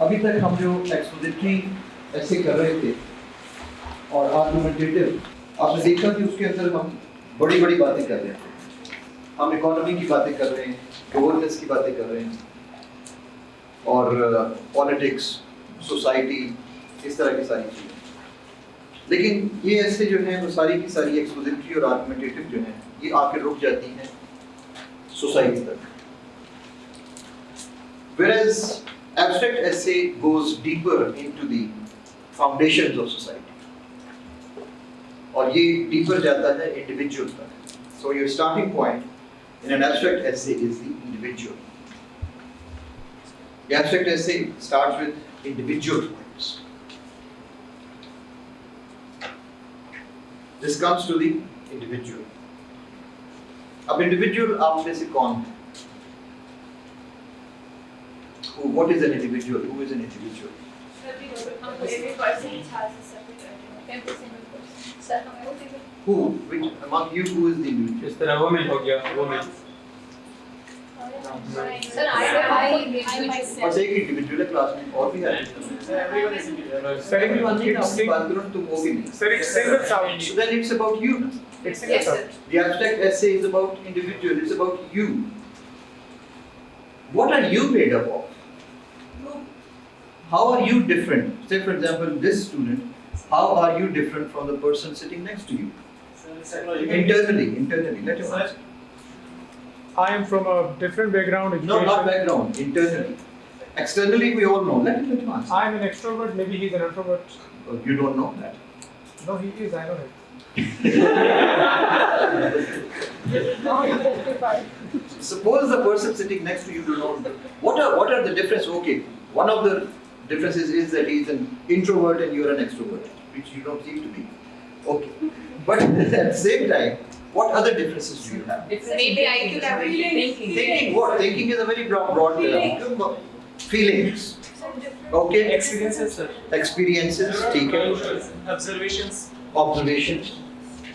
अभी तक हम जो एक्सपोजिटरी ऐसे कर रहे थे और आर्गुमेंटेटिव, आपने देखा कि उसके अंदर हम बड़ी बड़ी बातें कर रहे हैं। हम इकोनॉमी की बातें कर रहे हैं, गवर्नेंस की बातें कर रहे हैं और पॉलिटिक्स, सोसाइटी, इस तरह की सारी चीज़ें। लेकिन ये ऐसे जो है वो सारी की सारी एक्सपोजिटरी और आर्गुमेंटेटिव जो है ये आके रुक जाती हैं सोसाइटी तक। Whereas abstract essay goes deeper into the foundations of society, और ये deeper जाता है individual तक। So your starting point in an abstract essay is the individual. The abstract essay starts with individual points. This comes to the individual. अब individual आप में से कौन है? What is an individual? Who is an individual? Every person has a separate identity. Every single person. Who? Which among you who is the individual? इस तरह women हो गया, women. Sir, I बस एक individual है क्लास में और भी है। Everyone is individual. Sir, everyone नहीं ना अपनी बात करो तुम होगे नहीं। Sir, it's single sound. So then it's about you. It's single Yes, sound. sir. The abstract essay is about individual. It's about you. What are you made up of? How are you different? Say for example, this student, how are you different from the person sitting next to you? Internally, let him answer. I am from a different background. No, education. not background, internally. Externally, we all know. Let him answer. I am an extrovert. Maybe he's an introvert. You don't know that. No, he is. I know it. Suppose the person sitting next to you do not know. What are the differences? Okay, one of the differences is that he is an introvert and you are an extrovert, which you don't seem to be. Okay, but at the same time, what other differences do you have? Maybe IQ level. Thinking what? Thinking is a very broad term. Feelings. Okay. Experiences, sir. Experiences. ठीक है. Observations. Observations.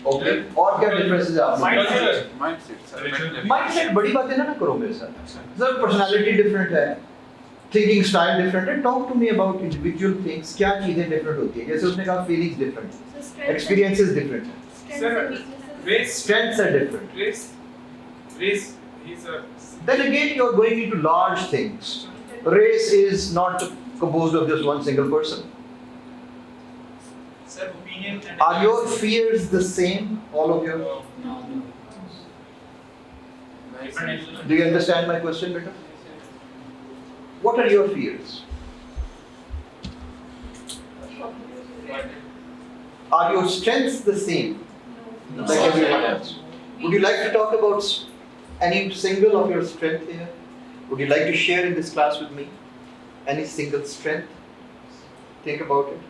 Okay. और क्या differences हैं आप? Mindset. बड़ी बातें ना करो मेरे साथ. Sir, personality different है. Thinking style different है. Talk to me about individual things. क्या चीजें different होती हैं? जैसे उसने कहा feelings different. Experiences different. Sir, race. Strengths are different. Race. He's a. Then again, you're going into large things. Race is not composed of just one single person. Sir, opinion. Are your fears the same, all of you? Do you understand my question, beta? What are your fears? Are your strengths the same, like everyone else? Would you like to talk about any single of your strength here? Would you like to share in this class with me? Any single strength? Think about it.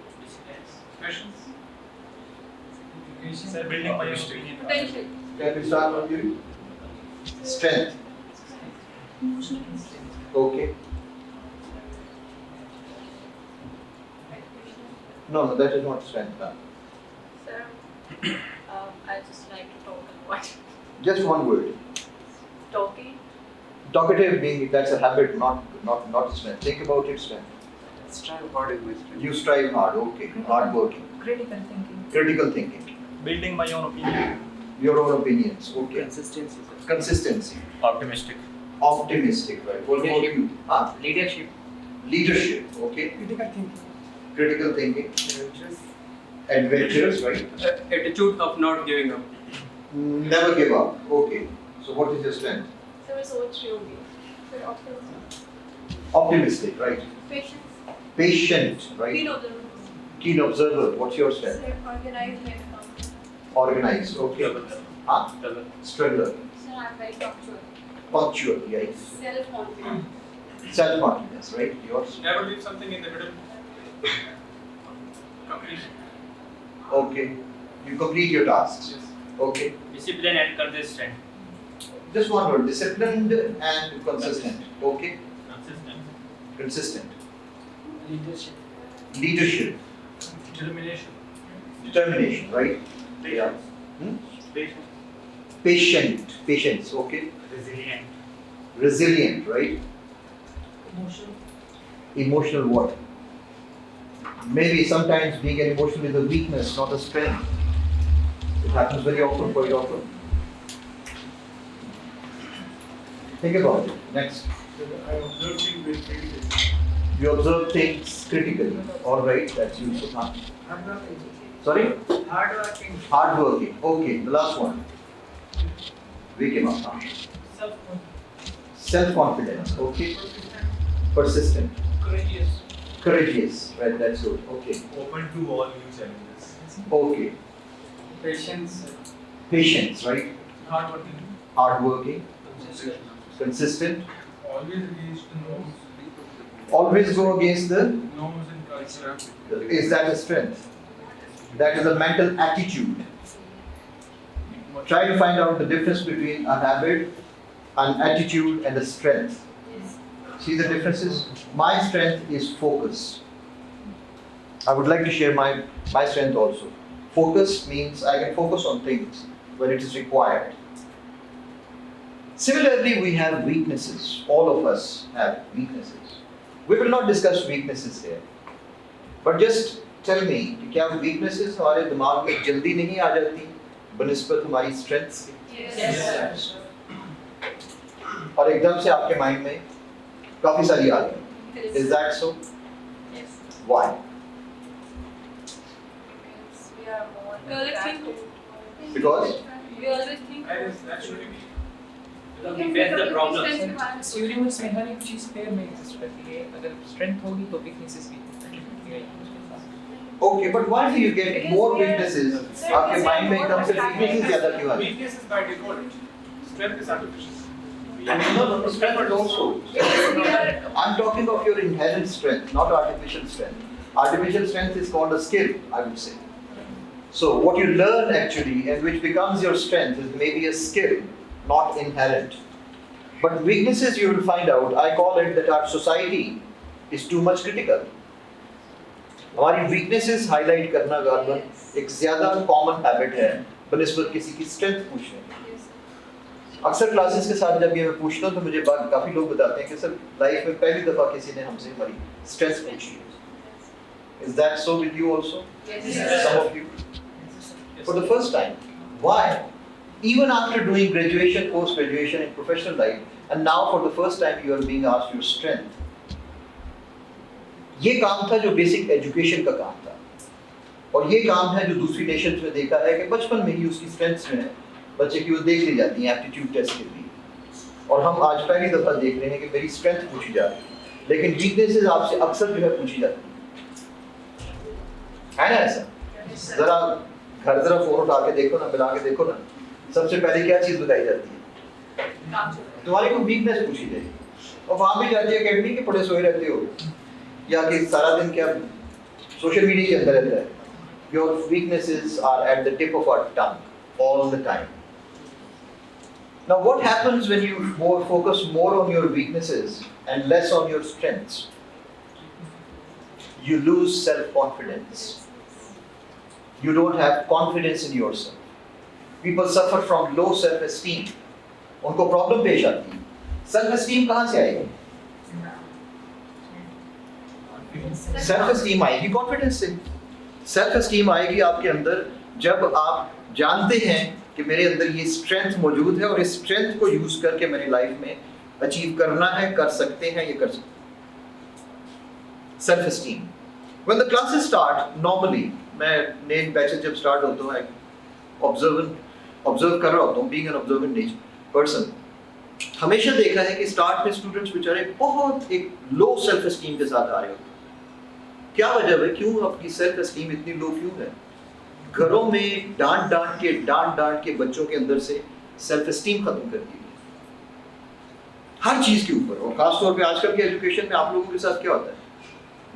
Questions? Sir, building my opinion. Potential. Can we start with you? Strength. Okay. No, that is not strength. Sir, I just like to talk a lot. Just one word. Talking. Talkative being that's a habit, not strength. Think about its strength. Strive hard is my strength. You strive hard. Okay. Hard working. Critical thinking. Critical thinking. Building my own opinion. Your own opinions. Okay. Consistency. Consistency. Optimistic. Optimistic. Right. What about you? Huh? Leadership. Leadership. Okay. Critical thinking. Critical thinking. Adventurous. Right. Attitude of not giving up. Never give up. Okay. So what is your strength? Sir, so what's your view? Sir, optimism. Optimistic. Right. Patience. Patient. Right. Keen observer. Keen observer. What's your strength? Sir, organized and calm. Organized. Okay. Huh? Struggler. Sir, I'm very punctual. Punctual. Yes. Self-confident. Self-confidence. Right. Yours. Never leave something in the middle. Completion. Okay. You complete your tasks. Yes. Okay. Discipline and consistent. Just one word. Disciplined and consistent. Okay. Consistent. Consistent. Leadership. Leadership. Determination. Determination. Right. Yeah. Patient. Patient. Patience. Okay. Resilient. Resilient. Right. Emotion. Emotional what? Maybe sometimes being emotional is a weakness, not a strength. It happens very often, quite often. Think about it. Next. I observe things very critically. You observe things critically. All right, that's useful. Huh? Sorry? Hardworking. Hardworking. Okay, the last one. We came up. Huh? Self-confidence. Okay. Persistent. Courageous. Courageous. Right, that's good. Okay. Open to all new challenges. Okay. Patience. Patience, right? Hardworking. Hardworking. Consistent. Always against the norms. Always go against the. Norms and culture. Is that a strength? That is a mental attitude. Try to find out the difference between a habit, an attitude, and a strength. See the differences? My strength is focus. I would like to share my strength also. Focus means I can focus on things when it is required. Similarly, we have weaknesses. All of us have weaknesses. We will not discuss weaknesses here. But just tell me, कि क्या weaknesses हमारे दिमाग में जल्दी नहीं आ जाती बनिस्बत हमारी strengths के? Yes. और एकदम से आपके माइंड में काफी सारी आ गई. Is that so? Yes. Why? Because we are more We always think. Because We always think. That should be. Because we face the problems. Universe में हर एक चीज पेयर में एग्जिस्ट करती है अगर स्ट्रेंथ होगी तो वीकनेसेस भी okay, but why do you get more weaknesses? आपके माइंड में एकदम से weaknesses ज़्यादा क्यों आती? Weakness is by default. Strength is artificial. No, strength is also. I'm talking of your inherent strength, not artificial strength. Artificial strength is called a skill, I would say. So what you learn actually and which becomes your strength is maybe a skill, not inherent. But weaknesses you will find out, I call it that our society is too much critical. हमारी weaknesses highlight करना गार्बन एक ज़्यादा common habit है बनिस्बत किसी की strength पूछने की. अक्सर क्लासेस के साथ जब ये मैं पूछता हूँ तो मुझे काफ़ी लोग बताते हैं कि सर लाइफ में पहली दफ़ा किसी ने हमसे हमारी strength पूछी है. Is that so with you also? Yes. Some of you? For the first time. Why? Even after doing graduation, post-graduation in professional life, and now for the first time you are being asked your strength. ये काम था जो basic education का काम था और ये काम है जो दूसरी नेशंस में देखा है कि बचपन में ही उसकी स्ट्रेंथ्स में है बच्चे की वो देख ली जाती हैं एप्टीट्यूड टेस्ट के लिए और हम आज पहली दफ़ा देख रहे हैं कि मेरी स्ट्रेंथ पूछी जा रही है लेकिन वीकनेसेस आपसे अक्सर जो है पूछी जाती है ना ऐसा? ज़रा घर ज़रा फ़ोन उठा के देखो ना मिला के देखो ना सबसे पहले क्या चीज़ बताई जाती है? तुम्हारी कोई वीकनेस पूछी जाएगी और वहाँ भी जाती है अकेडमी के पढ़े सोए रहते हो या कि सारा दिन क्या सोशल मीडिया के अंदर रहता है. Your weaknesses are at the tip of our tongue all the time. Now what happens when you focus more on your weaknesses and less on your strengths? You lose self-confidence. You don't have confidence in yourself. People suffer from low self-esteem. उनको problem पेश आती है. Self-esteem कहाँ से आएगी? Self esteem आएगी confidence से. Self esteem आएगी आपके अंदर जब आप जानते हैं कि मेरे अंदर ये स्ट्रेंथ मौजूद है और इस स्ट्रेंथ को यूज करके मेरी लाइफ में अचीव करना है कर सकते हैं ये कर सकते हैं. Self esteem. When the classes start normally मैं नए बैचेस जब स्टार्ट होता हूँ ऑब्जर्व कर रहा होता हूँ बीइंग एन ऑब्जर्वेंट पर्सन हमेशा देखा है कि स्टार्ट में स्टूडेंट्स बेचारे बहुत एक लो सेल्फ एस्टीम के साथ आ रहे होते हैं. क्या वजह है क्यों आपकी सेल्फ एस्टीम इतनी लो क्यों है? घरों में डांट डांट के बच्चों के अंदर से सेल्फ एस्टीम खत्म कर दी हर चीज के ऊपर. और खासतौर पे आजकल के एजुकेशन में आप लोगों के साथ क्या होता है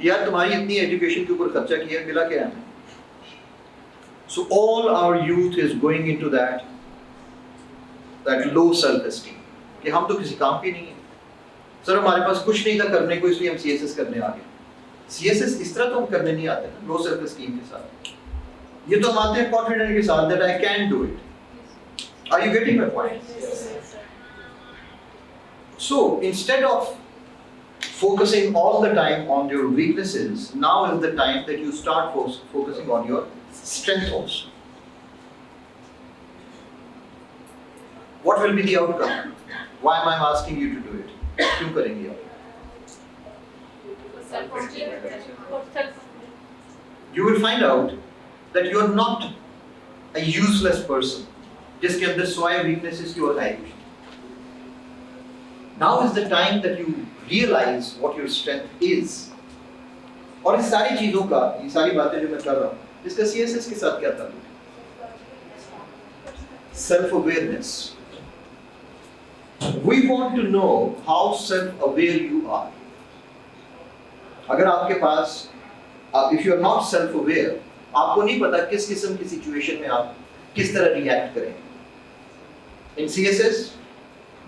यार तुम्हारी इतनी एजुकेशन के ऊपर खर्चा किया मिला क्या हमें? So all our youth is going into that low self esteem कि हम तो किसी काम के नहीं है. सर हमारे पास कुछ नहीं था करने को इसलिए हम सीएसएस करने आ गए. सीएसएस इस तरह तो हम करने नहीं आते ना लो सेल्फ एस्टीम के साथ. ये तो हम आते हैं कॉन्फिडेंट के साथ that I can do it. Are you getting my point? So instead of focusing all the time on your weaknesses, now is the time that you start focusing on your strength also. What will be the outcome? Why am I asking you to do it? क्यों करेंगे आप? You will find out that you are not a useless person जिसके अंदर सोए weaknesses की और है. Now is the time that you realize what your strength is. और इस सारी चीजों का, ये सारी बातें जो मैं कर रहा हूँ, इसका CSS के साथ क्या ताल्लुक है? Self-awareness. We want to know how self-aware you are. अगर आपके पास, if you are not self-aware, आपको नहीं पता किस किस्म की सिचुएशन में आप किस तरह रिएक्ट करें. In CSS,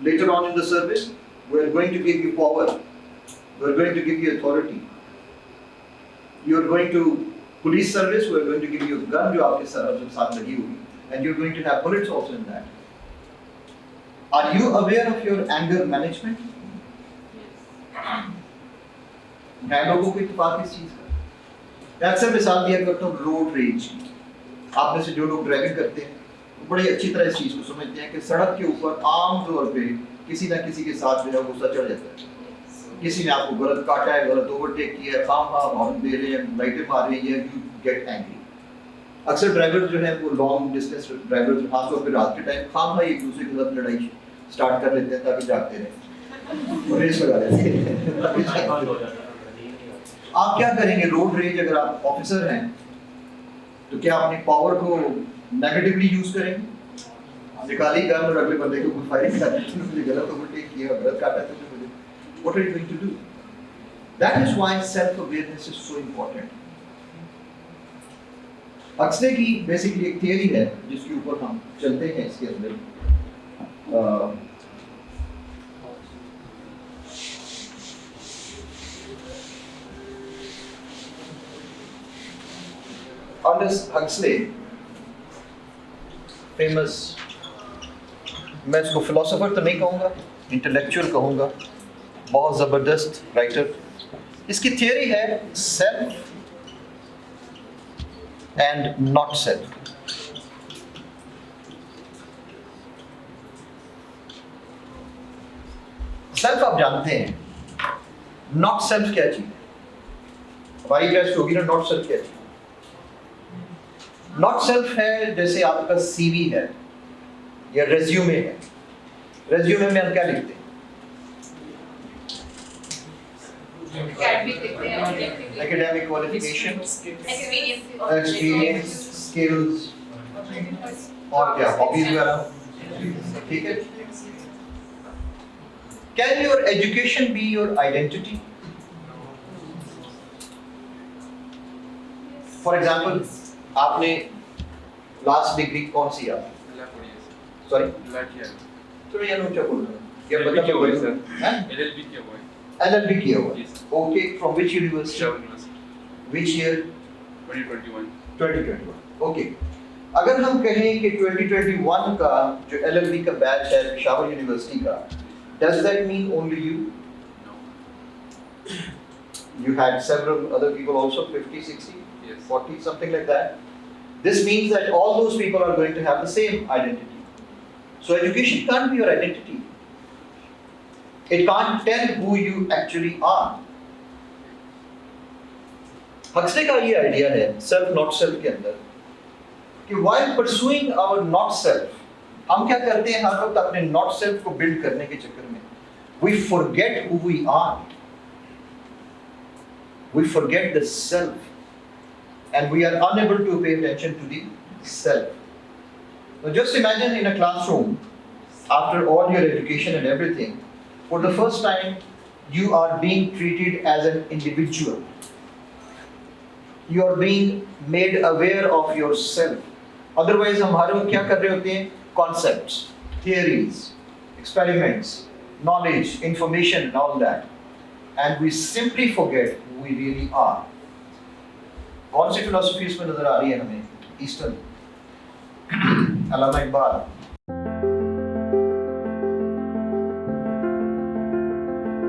later on in the service, we are going to give you power. We are going to give you authority. You are going to police service. We are going to give you a gun जो आपके साथ लगी होगी, and you are going to have bullets also in that. Are you aware of your anger management? है लोगों को इत्तेफाक इस चीज का. मैं अक्सर मिसाल दिया करता हूँ रोड रेज की. आप में से जो लोग ड्राइविंग करते हैं वो बड़ी अच्छी तरह इस चीज को समझते हैं कि सड़क के ऊपर आम तौर पे किसी ना किसी के साथ जो है गुस्सा चढ़ जाता है. किसी ने आपको गलत काटा है, गलत ओवरटेक किया है, खाम हॉर्न दे रहे हैं, लाइटें मार रही हैं, यू गेट एंग्री. अक्सर ड्राइवर जो है वो लॉन्ग डिस्टेंस ड्राइवर खासतौर पर रात के टाइम खाम एक दूसरे के साथ लड़ाई स्टार्ट कर लेते हैं ताकि जागते रहें और रेस लगा लेते हैं. आप क्या करेंगे रोड रेज? अगर आप ऑफिसर हैं तो क्या अपनी पावर को नेगेटिवली यूज करेंगे? निकाली गन और अगले बंदे को फायरिंग कर देते हैं, मुझे गलत ओवरटेक किया, गलत काटा तो मुझे. What are you going to do? That is why self-awareness is so important. अक्सर की बेसिकली एक थियरी है जिसके ऊपर हम चलते हैं इसके अंदर. Aldous Huxley, famous, मैं इसको फिलोसोफर तो नहीं कहूँगा, इंटेलेक्चुअल कहूँगा, बहुत ज़बरदस्त राइटर. इसकी थियरी है self and not self. Self आप जानते हैं, नॉट सेल्फ क्या चीज है? हमारी टेस्ट होगी ना, नॉट सेल्फ क्या चीज? नॉट सेल्फ है जैसे आपका सीवी है या रेज्यूमे है. रेज्यूमे में हम क्या लिखते हैं? Academic qualifications, experience, skills और क्या hobbies वगैरह. ठीक है. Can your education be your identity? For example, आपने लास्ट डिग्री कौन सी आप? सॉरी थोड़ा ये ऊंचा बोलना. क्या बता क्या हुआ सर? LLB किया हुआ है. LLB किया हुआ है. Okay, from which university? Which year? 2021. 2021. Okay. अगर हम कहें कि 2021 का जो LLB का बैच है पेशावर यूनिवर्सिटी का, does that mean only you? No. You had several other people also, 50, 60, Yes. 40, something like that. This means that all those people are going to have the same identity. So education can't be your identity. It can't tell who you actually are. Huxley का ये idea है self not self के अंदर कि while pursuing our not self, हम क्या करते हैं हर वक्त अपने not self को build करने के चक्कर में we forget who we are. We forget the self. And we are unable to pay attention to the self. Now just imagine in a classroom, after all your education and everything, for the first time, you are being treated as an individual. You are being made aware of yourself. Otherwise, हम हर वक्त क्या कर रहे होते हैं? Concepts, theories, experiments, knowledge, information, and all that. And we simply forget who we really are. कौन सी philosophy इसमें नजर आ रही है हमें? ईस्टर्न, अल्लामा इकबाल,